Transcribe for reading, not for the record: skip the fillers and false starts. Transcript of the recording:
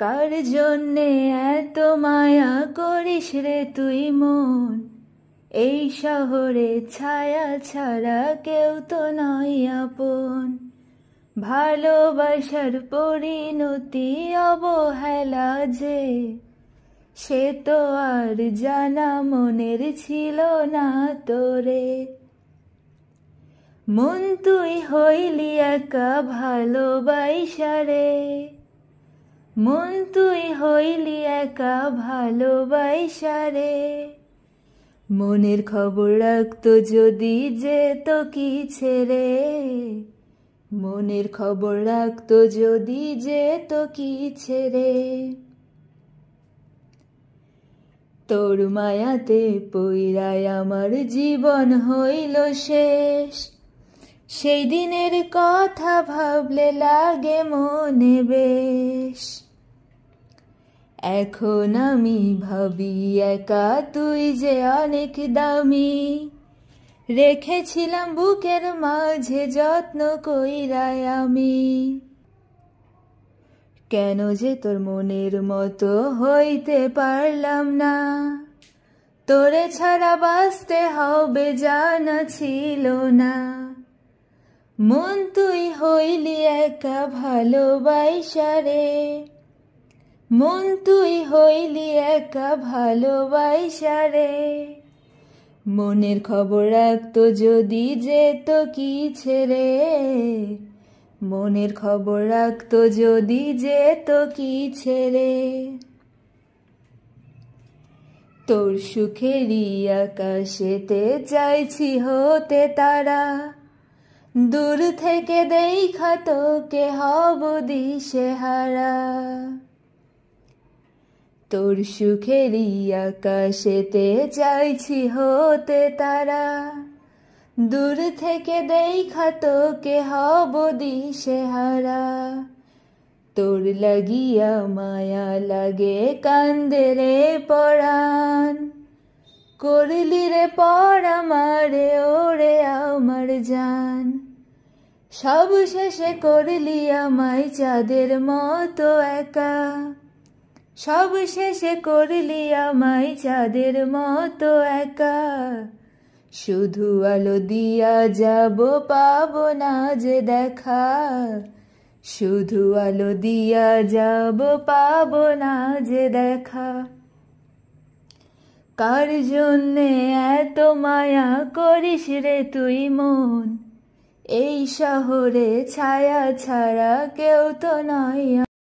কার জন্যে এত মায়া করিস রে তুই মন, এই শহরে ছায়া ছাড়া কেউ তো নয় আপন। ভালোবাসার পরিণতি অবহেলা যে, সে তো আর জানা মনের ছিল না তোরে। মন তুই হইলি একা ভালোবাসা রে, মন তুই হইলি একা ভালোবাসা রে। মনের খবর রাখতো যদি যেত কি ছেড়ে, মনের খবর রাখতো যদি যেত কি ছেড়ে। তোর মায়াতে পইড়ায় আমার জীবন হইল শেষ, সেই দিনের কথা ভাবলে লাগে মনে বেশ। এখন আমি ভাবি একা তুই যে অনেক দামি, রেখেছিলাম বুকের মাঝে যত্ন কইরায় আমি। কেন যে তোর মনের মতো হইতে পারলাম না, তোরে ছাড়া বাঁচতে হবে জানা ছিল না। মন তুই হইলি একা ভালোবাসা রে, মন তুই হইলি একা ভালোবাসা রে। মনের খবর রাখতো যদি যেত কি ছেড়ে, মনের খবর রাখতো যদি যেত কি ছেড়ে। তোর সুখেরই আকাশেতে চাইছি হতে তারা, দূর থেকে দেখা তোকে হব দিশেহারা। তোর সুখেরই আকাশেতে চাইছি হতে তারা, দূর থেকে দেখা তোকে হব দিশেহারা। তোর লাগিয়া মায়া লাগে কান্দে রে পরাণ, করলি রে পর আমারে ওরে আমার জান। সব শেষে করলি আমায় চাঁদের মতো একা, সব শেষে করলি আমায় চাঁদের মতো একা। শুধু আলো দিয়া যাব পাবো না যে দেখা, শুধু আলো দিয়া যাব পাবো না যে দেখা। কার জন্যে এত মায়া করিস রে তুই মন, এই শহরে ছায়া ছাড়া কেউ তো নয়।